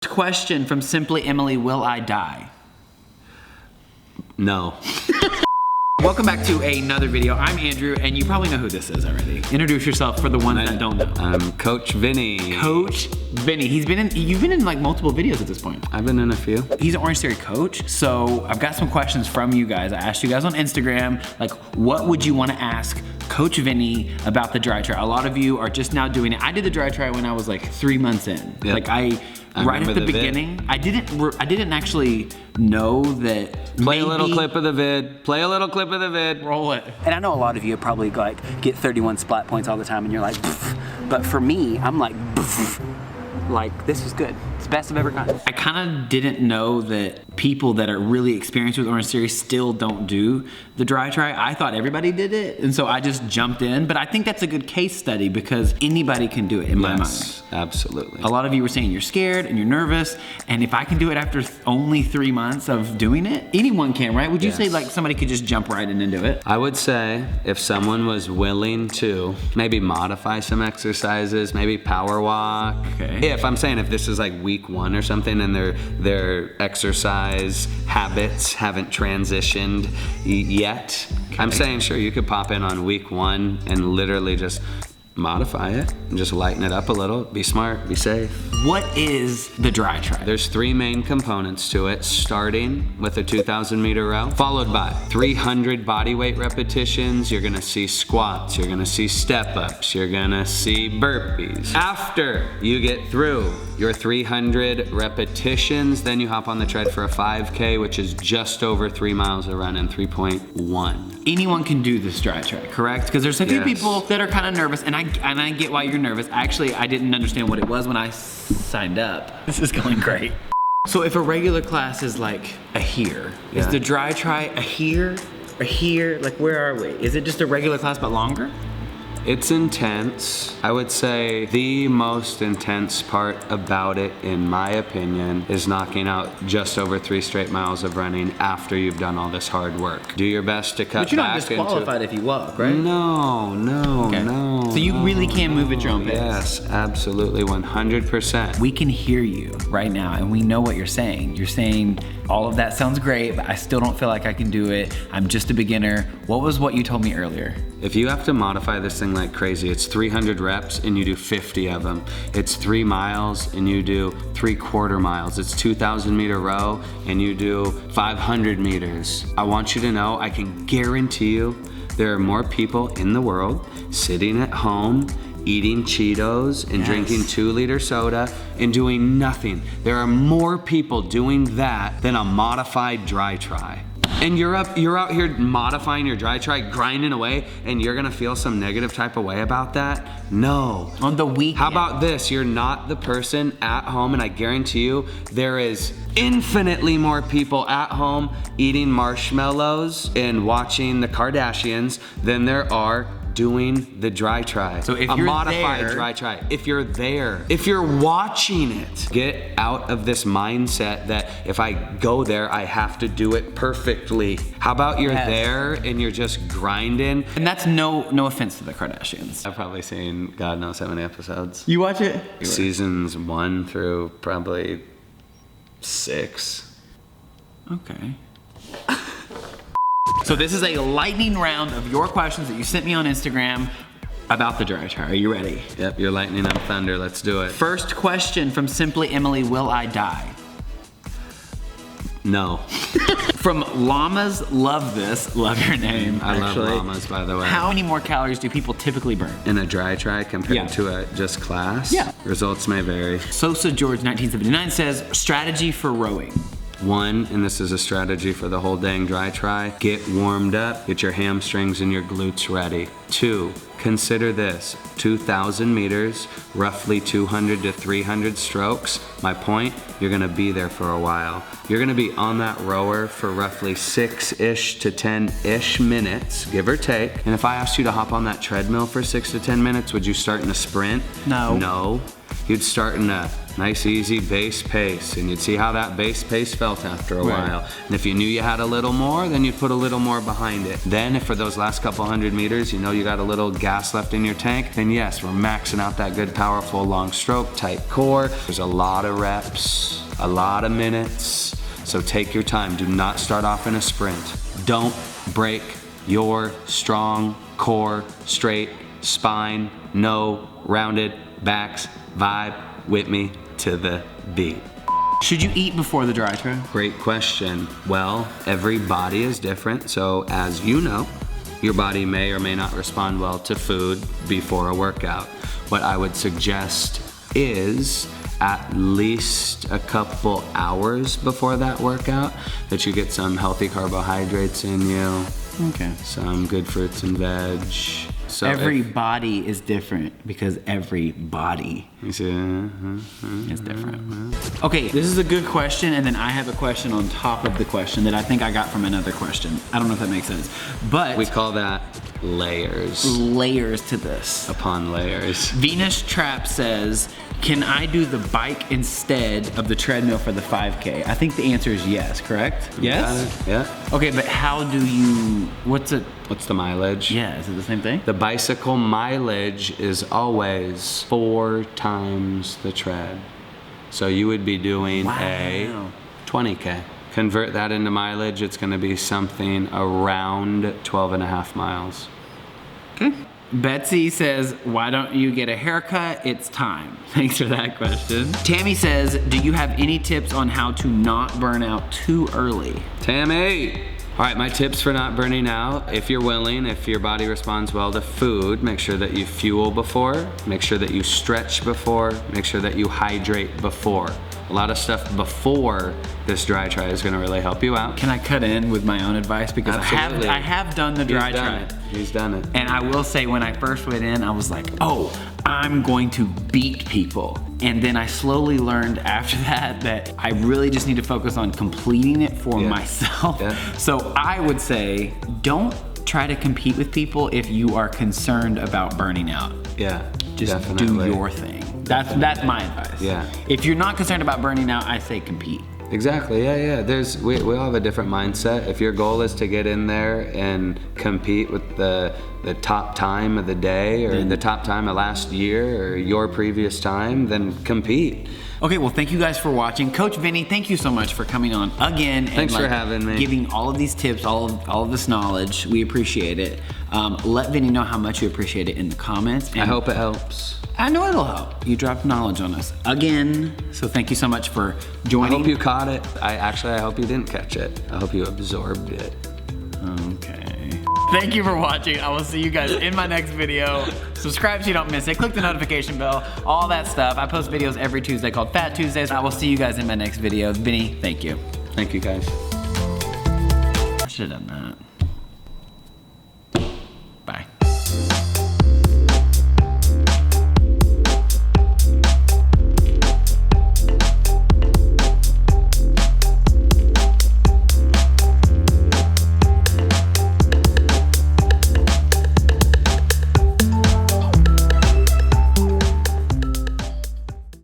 Question from Simply Emily, will I die? No. Welcome back to another video. I'm Andrew, and you probably know who this is already. Introduce yourself for the ones that don't know. I'm Coach Vinny. Coach Vinny. You've been in like multiple videos at this point. I've been in a few. He's an Orangetheory coach, so I've got some questions from you guys. I asked you guys on Instagram, like, what would you want to ask Coach Vinny about the Dri-Tri? A lot of you are just now doing it. I did the Dri-Tri when I was like 3 months in. Yep. Like right at the beginning, I didn't actually know that. Play a little clip of the vid. Play a little clip of the vid. Roll it. And I know a lot of you probably like get 31 splat points all the time and you're like, pff. But for me, I'm like, pff. Like, this is good. It's the best I've ever gotten. I kind of didn't know that people that are really experienced with Orangetheory still don't do the Dri-Tri. I thought everybody did it, and so I just jumped in. But I think that's a good case study because anybody can do it in my mind. Yes, absolutely. A lot of you were saying you're scared and you're nervous, and if I can do it after only 3 months of doing it, anyone can, right? Would you say like somebody could just jump right in and do it? I would say if someone was willing to maybe modify some exercises, maybe power walk. Okay. If this is like week 1 or something and their exercise habits haven't transitioned yet, okay. I'm saying sure you could pop in on week 1 and literally just modify it and just lighten it up a little. Be smart, be safe. What is the Dri-Tri? There's 3 main components to it, starting with a 2,000 meter row, followed by 300 body weight repetitions. You're gonna see squats, you're gonna see step ups, you're gonna see burpees. After you get through your 300 repetitions, then you hop on the tread for a 5K, which is just over 3 miles of running, 3.1. Anyone can do this Dri-Tri, correct? Because there's a few people that are kind of nervous, and I get why you're nervous. Actually, I didn't understand what it was when I signed up. This is going great. So if a regular class is like a here, is the Dri-Tri a here, a here? Like, where are we? Is it just a regular class but longer? It's intense. I would say the most intense part about it, in my opinion, is knocking out just over 3 straight miles of running after you've done all this hard work. Do your best to cut back. But you're not disqualified if you walk, right? No. So you really can move at your own pace? Yes, absolutely, 100%. We can hear you right now, and we know what you're saying. You're saying, all of that sounds great, but I still don't feel like I can do it. I'm just a beginner. What was what you told me earlier? If you have to modify this thing like crazy, it's 300 reps and you do 50 of them. It's 3 miles and you do 3/4 miles. It's 2,000 meter row and you do 500 meters. I want you to know, I can guarantee you, there are more people in the world sitting at home eating Cheetos and drinking 2-liter soda and doing nothing. There are more people doing that than a modified Dri-Tri. And you're out here modifying your Dri-Tri, grinding away, and you're gonna feel some negative type of way about that? No. On the weekend. How about this? You're not the person at home, and I guarantee you, there is infinitely more people at home eating marshmallows and watching the Kardashians than there are doing the Dri-Tri. So if a you're modified there, Dri-Tri. If you're there, if you're watching it, get out of this mindset that if I go there, I have to do it perfectly. How about you're there and you're just grinding? And that's no offense to the Kardashians. I've probably seen God knows how many episodes. You watch it? Seasons 1 through probably 6. Okay. So this is a lightning round of your questions that you sent me on Instagram about the Dri-Tri. Are you ready? Yep, you're lightning up thunder. Let's do it. First question from Simply Emily, will I die? No. From Llamas, love this, love your name. I love llamas, by the way. How many more calories do people typically burn? In a Dri-Tri compared to a just class? Yeah. Results may vary. Sosa George 1979 says, strategy for rowing. 1, and this is a strategy for the whole dang Dri-Tri, get warmed up, get your hamstrings and your glutes ready. 2, consider this, 2,000 meters, roughly 200 to 300 strokes. My point, you're gonna be there for a while. You're gonna be on that rower for roughly 6-ish to 10-ish minutes, give or take. And if I asked you to hop on that treadmill for 6 to 10 minutes, would you start in a sprint? No. No. You'd start in a Nice, easy base pace. And you'd see how that base pace felt after a while. And if you knew you had a little more, then you'd put a little more behind it. Then if for those last couple hundred meters, you know you got a little gas left in your tank, then yes, we're maxing out that good, powerful, long stroke, tight core. There's a lot of reps, a lot of minutes. So take your time. Do not start off in a sprint. Don't break your strong core, straight spine, no rounded backs, vibe with me to the beat. Should you eat before the Dri-Tri? Great question. Well, every body is different. So as you know, your body may or may not respond well to food before a workout. What I would suggest is at least a couple hours before that workout that you get some healthy carbohydrates in you. Okay. Some good fruits and veg. So every body is different because every body you see, is different. Okay, this is a good question, and then I have a question on top of the question that I think I got from another question. I don't know if that makes sense, but we call that layers. Layers to this. Upon layers. Venus Trap says, can I do the bike instead of the treadmill for the 5K? I think the answer is yes, correct? Yes? Yeah. Okay, but how do you, what's the mileage? Yeah, is it the same thing? The bicycle mileage is always 4 times the tread. So you would be doing a 20K. Convert that into mileage, it's gonna be something around 12 and a half miles. Okay. Betsy says, why don't you get a haircut? It's time. Thanks for that question. Tammy says, do you have any tips on how to not burn out too early? Tammy! All right, my tips for not burning out, if you're willing, if your body responds well to food, make sure that you fuel before, make sure that you stretch before, make sure that you hydrate before. A lot of stuff before this Dri-Tri is gonna really help you out. Can I cut in with my own advice? Because Absolutely. I have done the Dri-Tri. He's done it. And I will say, when I first went in, I was like, oh, I'm going to beat people. And then I slowly learned after that I really just need to focus on completing it for myself. Yeah. So I would say, don't try to compete with people if you are concerned about burning out. Yeah, Just definitely. do your thing. That's my advice. Yeah. If you're not concerned about burning out, I say compete. Exactly, yeah. We all have a different mindset. If your goal is to get in there and compete with the top time of the day or the top time of last year or your previous time, then compete. Okay, well, thank you guys for watching. Coach Vinny, thank you so much for coming on again. Thanks for having me. Giving all of these tips, all of this knowledge. We appreciate it. Let Vinny know how much you appreciate it in the comments. I hope it helps. I know it'll help. You dropped knowledge on us again. So thank you so much for joining. I hope you caught it. I hope you didn't catch it. I hope you absorbed it. Okay. Thank you for watching. I will see you guys in my next video. Subscribe so you don't miss it. Click the notification bell, all that stuff. I post videos every Tuesday called Fat Tuesdays. I will see you guys in my next video. Vinny, thank you. Thank you, guys. I should have done that.